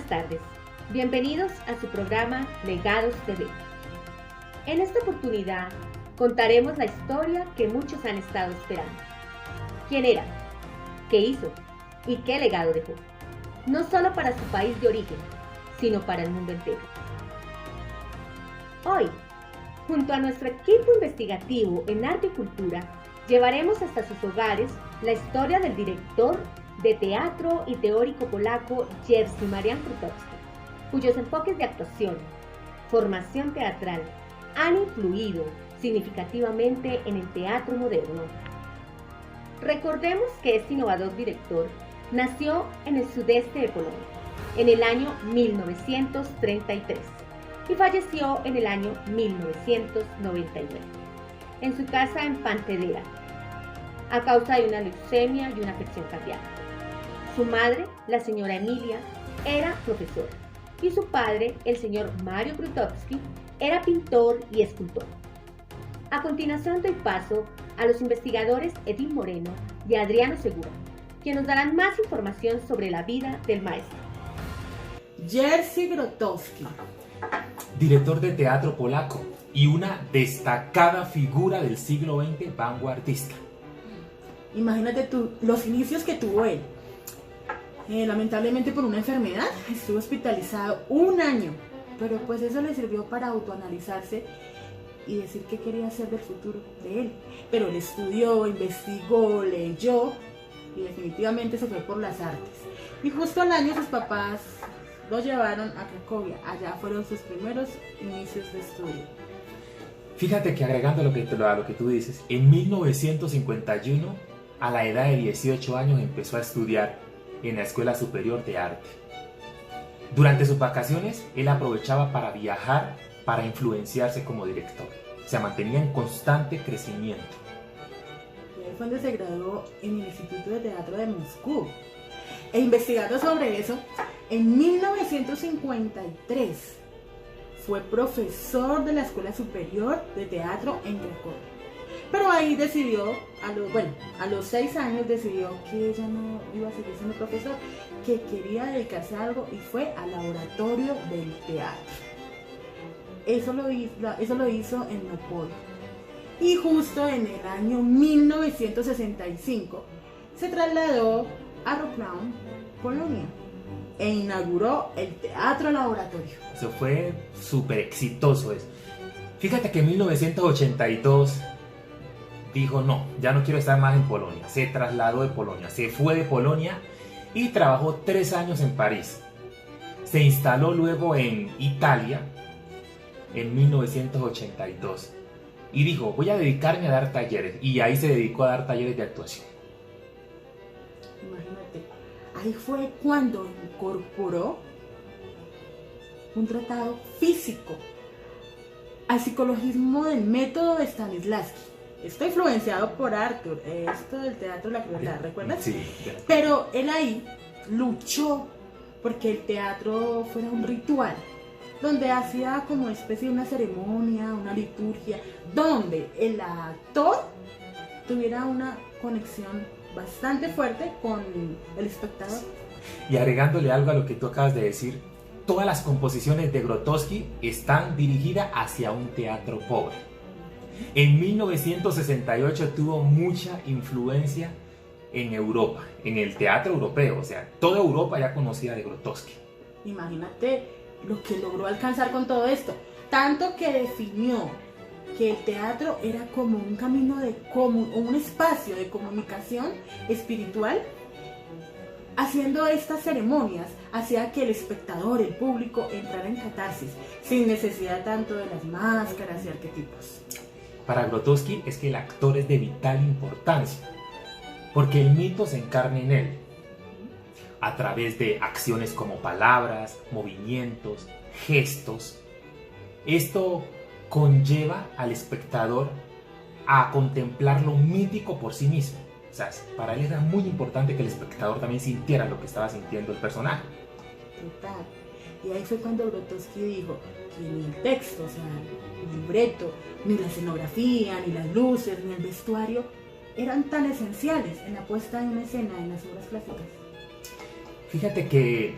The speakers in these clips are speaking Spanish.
Buenas tardes, bienvenidos a su programa Legados TV. En esta oportunidad contaremos la historia que muchos han estado esperando. ¿Quién era? ¿Qué hizo? ¿Y qué legado dejó? No solo para su país de origen, sino para el mundo entero. Hoy, junto a nuestro equipo investigativo en arte y cultura, llevaremos hasta sus hogares la historia del director de teatro y teórico polaco Jerzy Marian Grotowski, cuyos enfoques de actuación, formación teatral han influido significativamente en el teatro moderno. Recordemos que este innovador director nació en el sudeste de Polonia en el año 1933 y falleció en el año 1999 en su casa en Pantedera a causa de una leucemia y una afección cardíaca. Su madre, la señora Emilia, era profesora y su padre, el señor Mario Grotowski, era pintor y escultor. A continuación doy paso a los investigadores Edith Moreno y Adriano Segura, quienes nos darán más información sobre la vida del maestro. Jerzy Grotowski, director de teatro polaco y una destacada figura del siglo XX vanguardista. Imagínate tú los inicios que tuvo él. Lamentablemente por una enfermedad estuvo hospitalizado un año, pero pues eso le sirvió para autoanalizarse y decir qué quería hacer del futuro de él. Pero él estudió, investigó, leyó y definitivamente se fue por las artes. Y justo al año sus papás lo llevaron a Cracovia. Allá fueron sus primeros inicios de estudio. Fíjate que agregando a lo que tú dices, en 1951, a la edad de 18 años, empezó a estudiar en la Escuela Superior de Arte. Durante sus vacaciones, él aprovechaba para viajar, para influenciarse como director. Se mantenía en constante crecimiento. Y ahí fue donde se graduó en el Instituto de Teatro de Moscú. E investigando sobre eso, en 1953 fue profesor de la Escuela Superior de Teatro en Cracovia. Pero ahí decidió, a los 6 años decidió que ella no iba a seguir siendo profesor, que quería dedicarse a algo y fue al laboratorio del teatro. Eso lo hizo en Nópoli. Y justo en el año 1965 se trasladó a Wrocław, Polonia, e inauguró el Teatro Laboratorio. Eso fue súper exitoso eso. Fíjate que en 1982 dijo no, ya no quiero estar más en Polonia. Se trasladó de Polonia, se fue de Polonia y trabajó 3 años en París. Se instaló luego en Italia en 1982 y dijo voy a dedicarme a dar talleres, y ahí se dedicó a dar talleres de actuación. Imagínate, ahí fue cuando incorporó un tratado físico al psicologismo del método de Stanislavski. Está influenciado por Arthur, esto del teatro de la crueldad, ¿recuerdas? Sí. Pero él ahí luchó porque el teatro fuera un ritual, donde hacía como especie de una ceremonia, una liturgia, donde el actor tuviera una conexión bastante fuerte con el espectador. Y agregándole algo a lo que tú acabas de decir, todas las composiciones de Grotowski están dirigidas hacia un teatro pobre. En 1968 tuvo mucha influencia en Europa, en el teatro europeo, o sea, toda Europa ya conocía de Grotowski. Imagínate lo que logró alcanzar con todo esto, tanto que definió que el teatro era como un camino un espacio de comunicación espiritual. Haciendo estas ceremonias hacía que el espectador, el público, entrara en catarsis, sin necesidad tanto de las máscaras y arquetipos. Para Grotowski es que el actor es de vital importancia, porque el mito se encarna en él, a través de acciones como palabras, movimientos, gestos. Esto conlleva al espectador a contemplar lo mítico por sí mismo. O sea, para él era muy importante que el espectador también sintiera lo que estaba sintiendo el personaje. Total. Y ahí fue cuando Grotowski dijo que ni el texto, o sea, el libreto, ni la escenografía, ni las luces, ni el vestuario eran tan esenciales en la puesta en escena en las obras clásicas. Fíjate que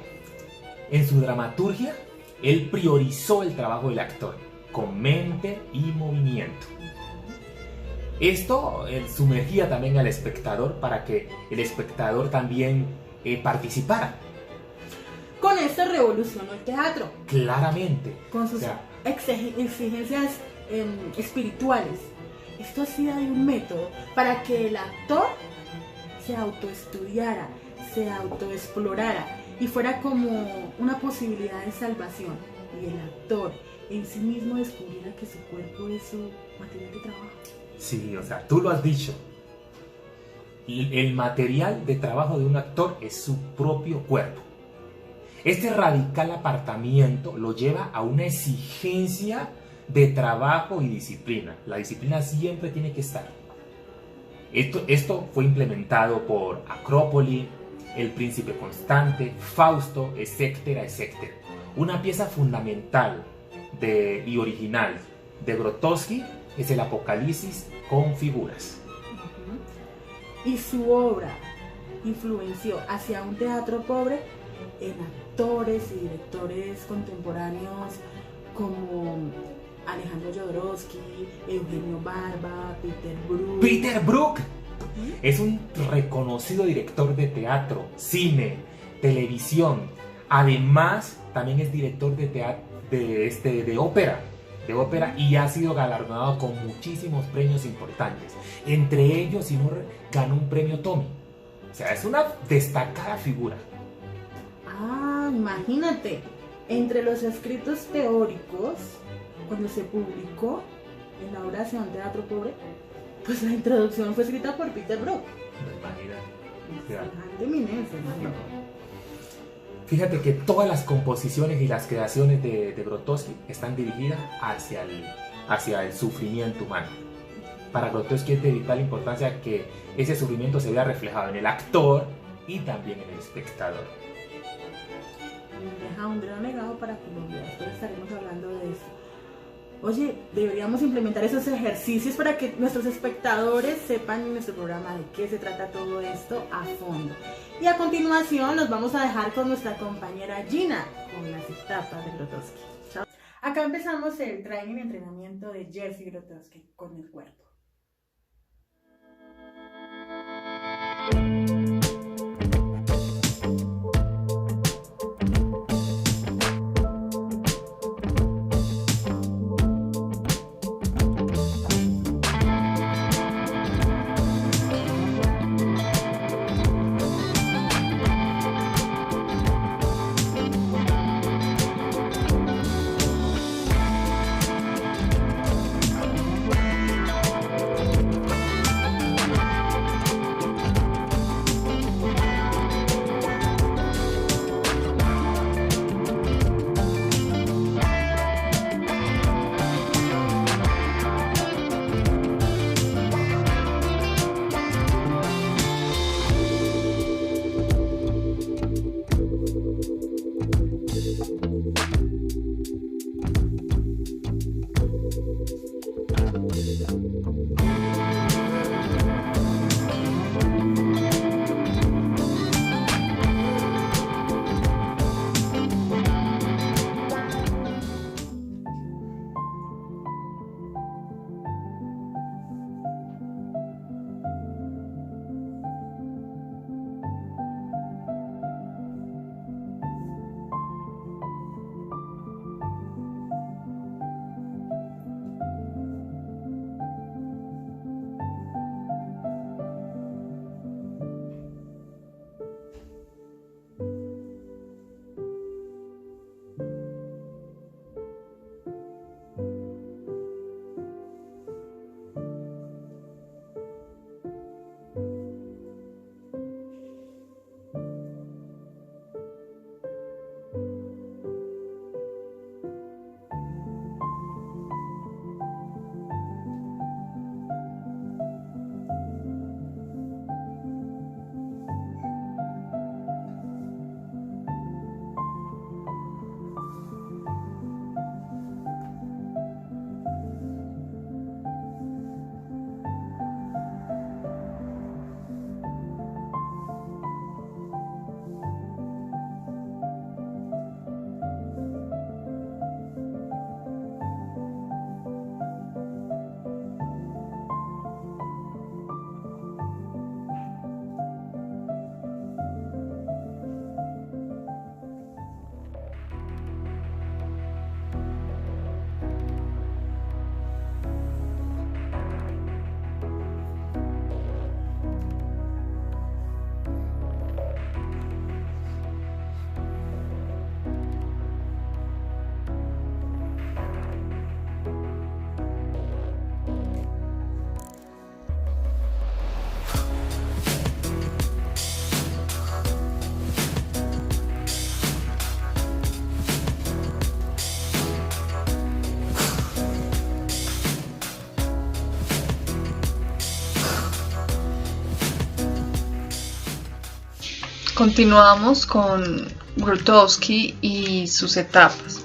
En su dramaturgia, él priorizó el trabajo del actor con mente y movimiento. Esto sumergía también al espectador para que el espectador también participara. Con esto revolucionó el teatro. Claramente. Con sus exigencias espirituales. Esto hacía de un método para que el actor se autoestudiara, se autoexplorara y fuera como una posibilidad de salvación. Y el actor en sí mismo descubriera que su cuerpo es su material de trabajo. Sí, o sea, tú lo has dicho. El material de trabajo de un actor es su propio cuerpo. Este radical apartamiento lo lleva a una exigencia de trabajo y disciplina. La disciplina siempre tiene que estar. Esto fue implementado por Acrópoli, El Príncipe Constante, Fausto, etcétera, etcétera. Una pieza fundamental y original de Grotowski es el Apocalipsis con figuras. Y su obra influenció hacia un teatro pobre en actores y directores contemporáneos como Alejandro Jodorowsky, Eugenio Barba, Peter Brook. Peter Brook es un reconocido director de teatro, cine, televisión. Además, también es director de teatro, de ópera y ha sido galardonado con muchísimos premios importantes. Entre ellos, si no, ganó un premio Tommy. O sea, es una destacada figura. Ah, imagínate, entre los escritos teóricos, cuando se publicó en la obra hacia un teatro pobre, pues la introducción fue escrita por Peter Brook. Imagínate. Semejante eminencia, ¿no? Fíjate que todas las composiciones y las creaciones de Grotowski están dirigidas hacia el sufrimiento humano. Para Grotowski es de vital importancia que ese sufrimiento se vea reflejado en el actor y también en el espectador. Nos deja un gran legado para Colombia. Después estaremos hablando de eso. Oye, deberíamos implementar esos ejercicios para que nuestros espectadores sepan en nuestro programa de qué se trata todo esto a fondo. Y a continuación nos vamos a dejar con nuestra compañera Gina con las etapas de Grotowski. Chao. Acá empezamos el training y entrenamiento de Jerzy Grotowski con el cuerpo. continuamos con Grotowski y sus etapas.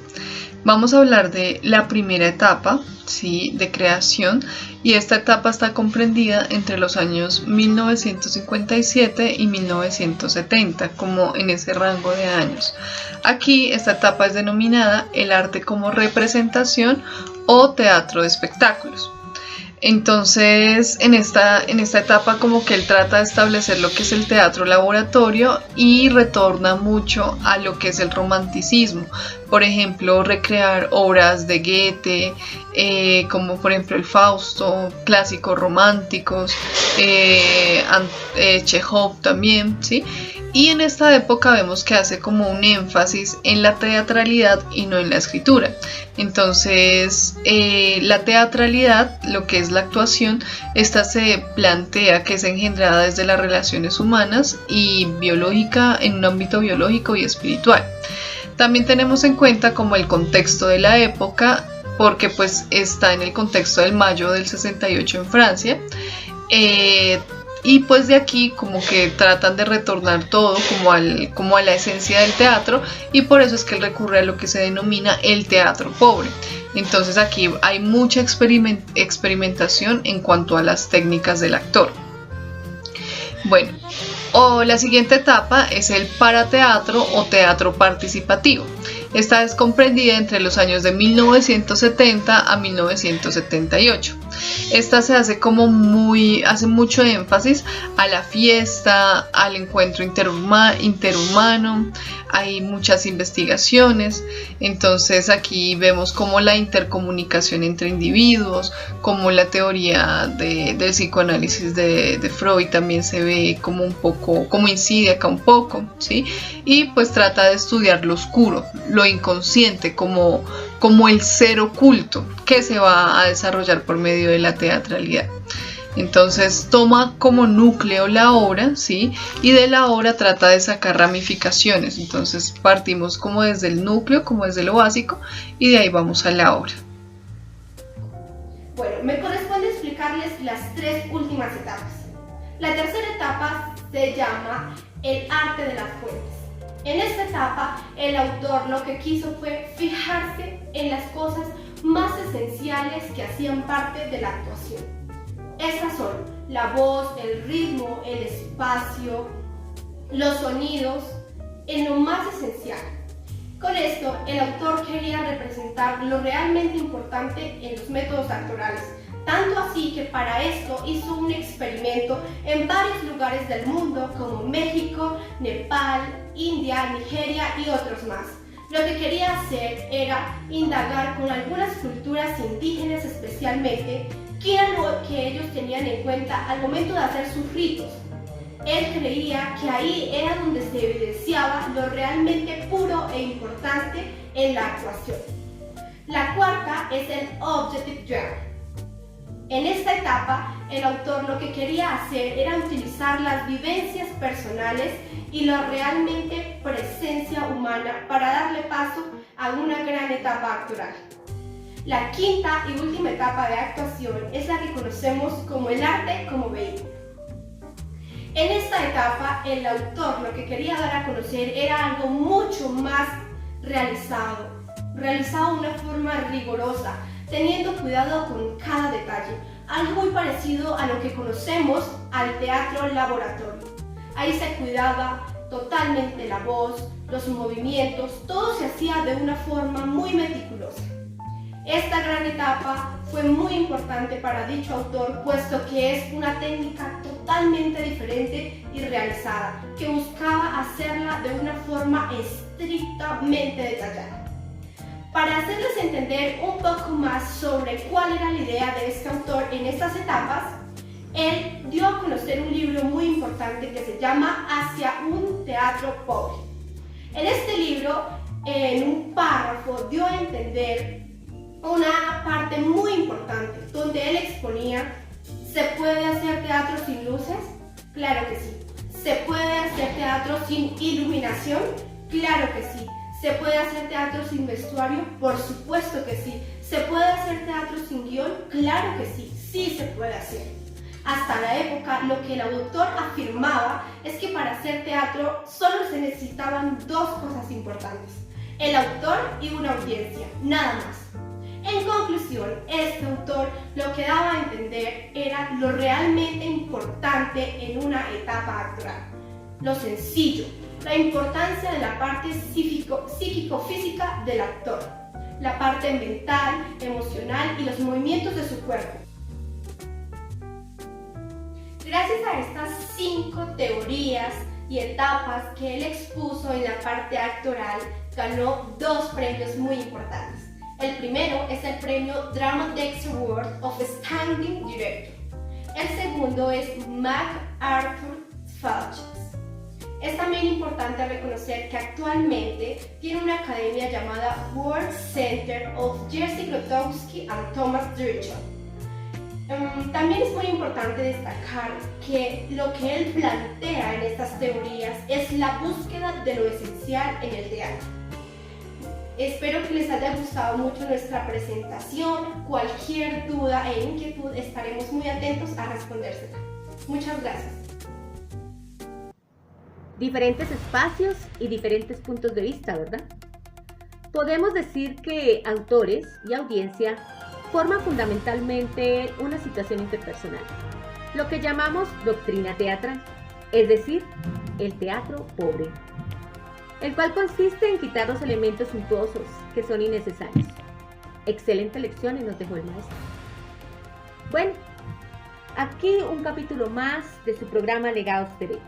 Vamos a hablar de la primera etapa, ¿sí?, de creación, y esta etapa está comprendida entre los años 1957 y 1970, como en ese rango de años. Aquí esta etapa es denominada el arte como representación o teatro de espectáculos. Entonces, en esta etapa como que él trata de establecer lo que es el teatro laboratorio y retorna mucho a lo que es el romanticismo. Por ejemplo, recrear obras de Goethe, como por ejemplo el Fausto, clásicos románticos, Chekhov también, ¿sí? Y en esta época vemos que hace como un énfasis en la teatralidad y no en la escritura. Entonces, la teatralidad, lo que es la actuación, esta se plantea que es engendrada desde las relaciones humanas y biológica, en un ámbito biológico y espiritual. También tenemos en cuenta como el contexto de la época, porque pues está en el contexto del mayo del 68 en Francia. Y pues de aquí como que tratan de retornar todo como a la esencia del teatro, y por eso es que él recurre a lo que se denomina el teatro pobre. Entonces aquí hay mucha experimentación en cuanto a las técnicas del actor. Bueno, la siguiente etapa es el parateatro o teatro participativo. Esta es comprendida entre los años de 1970 a 1978. Esta se hace hace mucho énfasis a la fiesta, al encuentro interhumano, hay muchas investigaciones. Entonces aquí vemos como la intercomunicación entre individuos, como la teoría del psicoanálisis de Freud también se ve como un poco, como incide acá un poco, ¿sí? Y pues trata de estudiar lo oscuro, lo inconsciente, como el ser oculto que se va a desarrollar por medio de la teatralidad. Entonces toma como núcleo la obra, ¿sí? Y de la obra trata de sacar ramificaciones. Entonces partimos como desde el núcleo, como desde lo básico, y de ahí vamos a la obra. Bueno, me corresponde explicarles las tres últimas etapas. La tercera etapa se llama el arte de las fuentes. En esta etapa, el autor lo que quiso fue fijarse en las cosas más esenciales que hacían parte de la actuación. Estas son la voz, el ritmo, el espacio, los sonidos, en lo más esencial. Con esto, el autor quería representar lo realmente importante en los métodos actorales, tanto así que para esto hizo un experimento en varios lugares del mundo como México, Nepal, India, Nigeria y otros más. Lo que quería hacer era indagar con algunas culturas indígenas especialmente qué era lo que ellos tenían en cuenta al momento de hacer sus ritos. Él creía que ahí era donde se evidenciaba lo realmente puro e importante en la actuación. La cuarta es el Objective Genre. En esta etapa, el autor lo que quería hacer era utilizar las vivencias personales y la realmente presencia humana para darle paso a una gran etapa actoral. La quinta y última etapa de actuación es la que conocemos como el arte como vehículo. En esta etapa, el autor lo que quería dar a conocer era algo mucho más realizado de una forma rigurosa, teniendo cuidado con cada detalle, algo muy parecido a lo que conocemos al teatro laboratorio. Ahí se cuidaba totalmente la voz, los movimientos, todo se hacía de una forma muy meticulosa. Esta gran etapa fue muy importante para dicho autor, puesto que es una técnica totalmente diferente y realizada, que buscaba hacerla de una forma estrictamente detallada. Para hacerles entender un poco más sobre cuál era la idea de este autor en estas etapas, él dio a conocer un libro muy importante que se llama Hacia un teatro pobre. En este libro, en un párrafo, dio a entender una parte muy importante, donde él exponía: ¿se puede hacer teatro sin luces? Claro que sí. ¿Se puede hacer teatro sin iluminación? Claro que sí. ¿Se puede hacer teatro sin vestuario? Por supuesto que sí. ¿Se puede hacer teatro sin guión? Claro que sí, sí se puede hacer. Hasta la época, lo que el autor afirmaba es que para hacer teatro solo se necesitaban dos cosas importantes: el autor y una audiencia, nada más. En conclusión, este autor lo que daba a entender era lo realmente importante en una etapa actoral: lo sencillo, la importancia de la parte psíquico-física del actor, la parte mental, emocional y los movimientos de su cuerpo. Gracias a estas 5 teorías y etapas que él expuso en la parte actoral, ganó 2 premios muy importantes. El primero es el premio DramaDex Award of Standing Director. El segundo es MacArthur Fellowship. Es también importante reconocer que actualmente tiene una academia llamada World Center of Jerzy Grotowski and Thomas Driscoll. También es muy importante destacar que lo que él plantea en estas teorías es la búsqueda de lo esencial en el teatro. Espero que les haya gustado mucho nuestra presentación. Cualquier duda e inquietud estaremos muy atentos a respondérsela. Muchas gracias. Diferentes espacios y diferentes puntos de vista, ¿verdad? Podemos decir que autores y audiencia forman fundamentalmente una situación interpersonal, lo que llamamos doctrina teatral, es decir, el teatro pobre, el cual consiste en quitar los elementos suntuosos que son innecesarios. Excelente lección nos dejó el maestro. Bueno, aquí un capítulo más de su programa Legados TV.